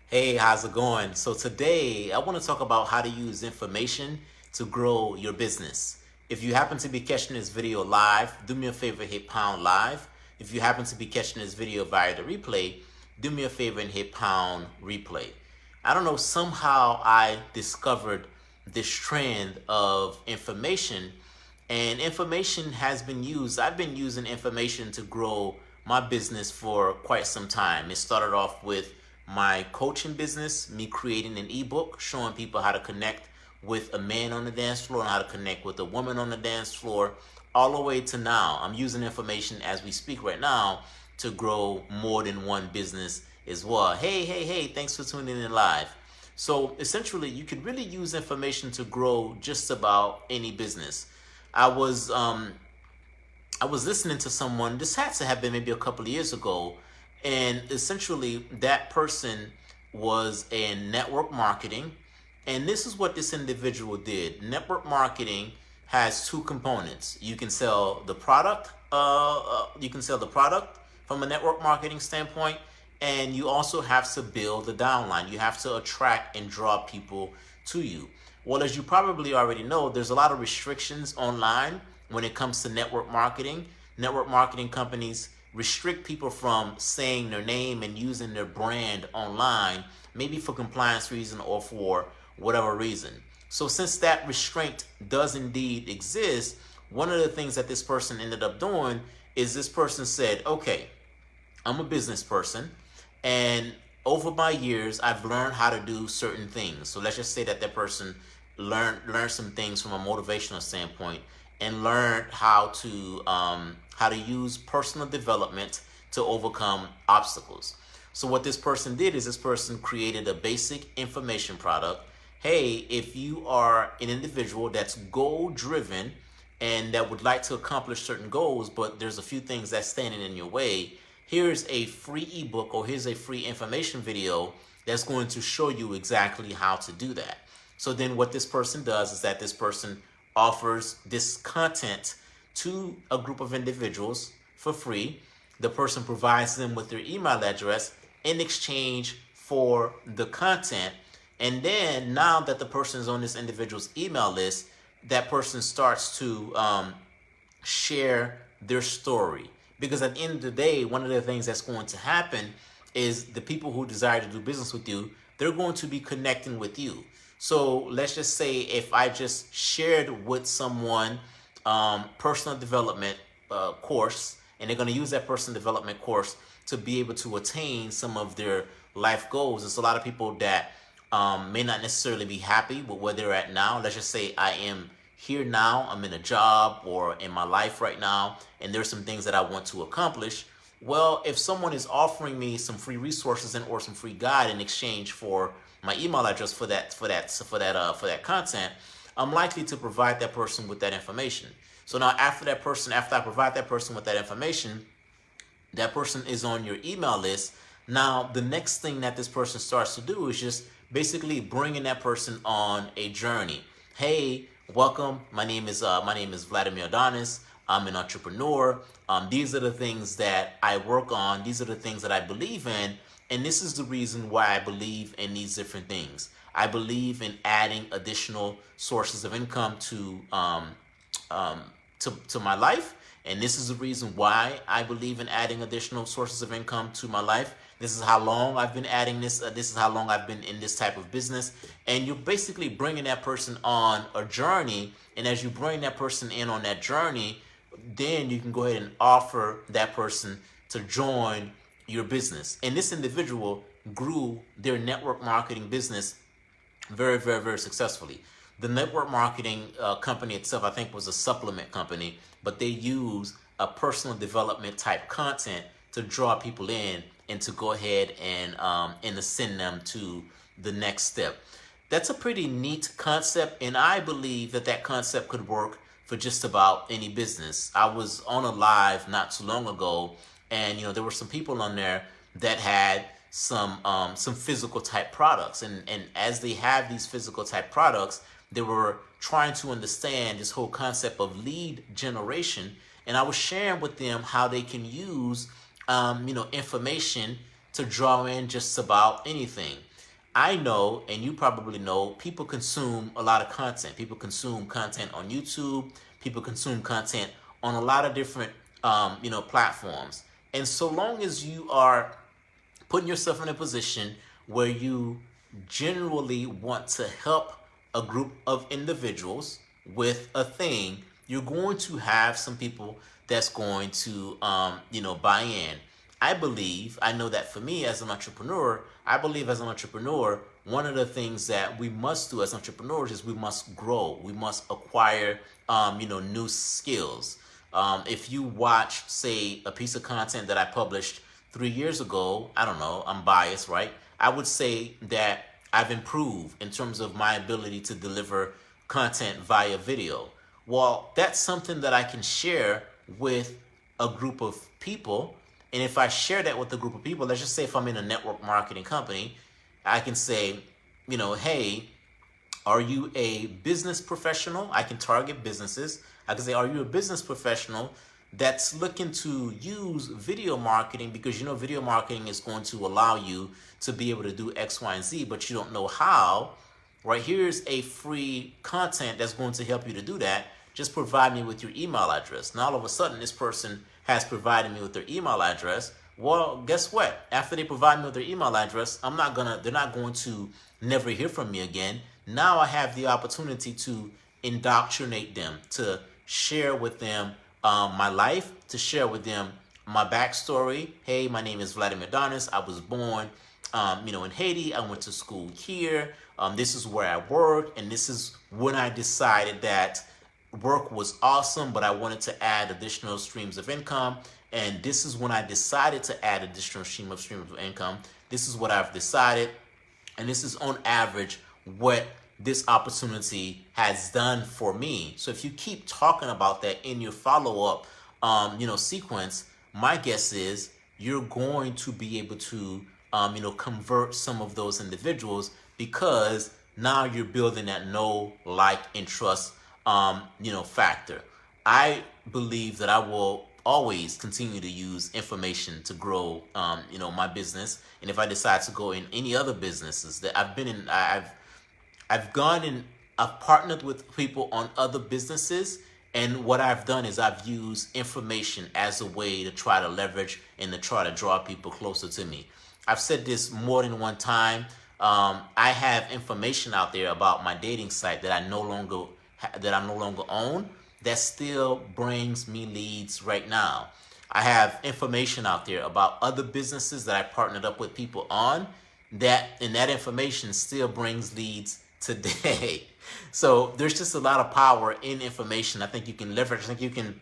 Hey, how's it going? So today I want to talk about how to use information to grow your business. If you happen to be catching this video live, do me a favor, hit pound live. If you happen to be catching this video via the replay, do me a favor and hit pound replay. I don't know, somehow I discovered this trend of information, and information has been used. I've been using information to grow my business for quite some time. It started off with my coaching business, me creating an ebook showing people how to connect with a man on the dance floor and how to connect with a woman on the dance floor, all the way to now. I'm using information as we speak right now to grow more than one business as well. Hey, thanks for tuning in live. So essentially, you could really use information to grow just about any business. I was um, I was listening to someone. This had to have been maybe a couple of years ago, and essentially that person was in network marketing, and this is what this individual did. Network marketing has two components. You can sell the product. You can sell the product from a network marketing standpoint, and you also have to build the downline. You have to attract and draw people to you. Well, as you probably already know, there's a lot of restrictions online when it comes to network marketing. Network marketing companies restrict people from saying their name and using their brand online, maybe for compliance reason or for whatever reason. So since that restraint does indeed exist, one of the things that this person ended up doing is this person said, okay, I'm a business person, and over my years, I've learned how to do certain things. So let's just say that that person learned some things from a motivational standpoint and learned how to use personal development to overcome obstacles. So what this person did is this person created a basic information product. Hey, if you are an individual that's goal driven and that would like to accomplish certain goals, but there's a few things that's standing in your way, here's a free ebook or here's a free information video that's going to show you exactly how to do that. So then what this person does is that this person offers this content to a group of individuals for free. The person provides them with their email address in exchange for the content. And then now that the person is on this individual's email list, that person starts to share their story. Because at the end of the day, one of the things that's going to happen is the people who desire to do business with you, they're going to be connecting with you. So let's just say if I just shared with someone personal development course, and they're going to use that personal development course to be able to attain some of their life goals. There's a lot of people that may not necessarily be happy with where they're at now. Let's just say I am here now, I'm in a job or in my life right now, and there's some things that I want to accomplish. Well, if someone is offering me some free resources and or some free guide in exchange for my email address for that content, I'm likely to provide that person with that information. So now after I provide that person with that information, that person is on your email list. Now, the next thing that this person starts to do is just basically bringing that person on a journey. Hey, welcome. My name is Vladimir Adonis. I'm an entrepreneur. These are the things that I work on. These are the things that I believe in. And this is the reason why I believe in these different things. I believe in adding additional sources of income um, to my life. And this is the reason why I believe in adding additional sources of income to my life. This is how long I've been adding this. This is how long I've been in this type of business. And you're basically bringing that person on a journey. And as you bring that person in on that journey, then you can go ahead and offer that person to join your business. And this individual grew their network marketing business very successfully. The network marketing company itself, I think, was a supplement company, but they use a personal development type content to draw people in and to go ahead and to send them to the next step. That's a pretty neat concept, and I believe that that concept could work for just about any business. I was on a live not too long ago, and there were some people on there that had some physical type products, and as they have these physical type products, they were trying to understand this whole concept of lead generation, and I was sharing with them how they can use information to draw in just about anything. I know, and you probably know, people consume a lot of content. People consume content on YouTube. People consume content on a lot of different, platforms. And so long as you are putting yourself in a position where you generally want to help a group of individuals with a thing, you're going to have some people that's going to, buy in. I know that for me as an entrepreneur, I believe as an entrepreneur, one of the things that we must do as entrepreneurs is we must grow. We must acquire, new skills. If you watch, say, a piece of content that I published 3 years ago, I don't know, I'm biased, right? I would say that I've improved in terms of my ability to deliver content via video. Well, that's something that I can share with a group of people. And if I share that with a group of people, let's just say if I'm in a network marketing company, I can say, hey, are you a business professional? I can target businesses. I can say, are you a business professional that's looking to use video marketing because video marketing is going to allow you to be able to do X, Y, and Z, but you don't know how? Right, here's a free content that's going to help you to do that. Just provide me with your email address. Now all of a sudden this person has provided me with their email address. Well, guess what? After they provide me with their email address, they're not going to never hear from me again. Now I have the opportunity to indoctrinate them, to share with them my life, to share with them my backstory. Hey, my name is Vladimir Adonis. I was born in Haiti. I went to school here. This is where I work, and this is when I decided that work was awesome, but I wanted to add additional streams of income. And this is when I decided to add additional streams of income. This is what I've decided. And this is on average what this opportunity has done for me. So if you keep talking about that in your follow-up, sequence, my guess is you're going to be able to, convert some of those individuals because now you're building that know, like, and trust, factor. I believe that I will always continue to use information to grow, my business. And if I decide to go in any other businesses that I've been in, I've gone and I've partnered with people on other businesses. And what I've done is I've used information as a way to try to leverage and to try to draw people closer to me. I've said this more than one time. I have information out there about my dating site that I no longer own that still brings me leads right now. I have information out there about other businesses that I partnered up with people on and that information still brings leads today. So there's just a lot of power in information. I think you can leverage. I think you can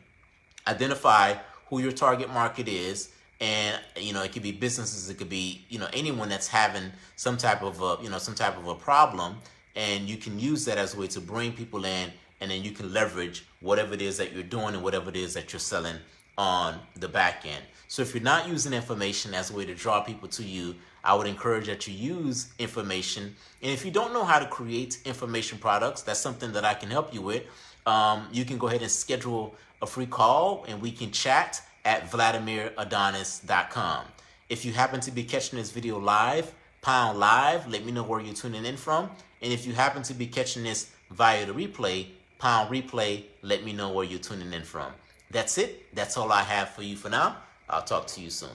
identify who your target market is. And, it could be businesses. It could be, anyone that's having some type of a problem. And you can use that as a way to bring people in. And then you can leverage whatever it is that you're doing and whatever it is that you're selling on the back end. So if you're not using information as a way to draw people to you, I would encourage that you use information. And if you don't know how to create information products, that's something that I can help you with. You can go ahead and schedule a free call and we can chat at VladimirAdonis.com. If you happen to be catching this video live, pound live, let me know where you're tuning in from. And if you happen to be catching this via the replay, pound replay, let me know where you're tuning in from. That's it. That's all I have for you for now. I'll talk to you soon.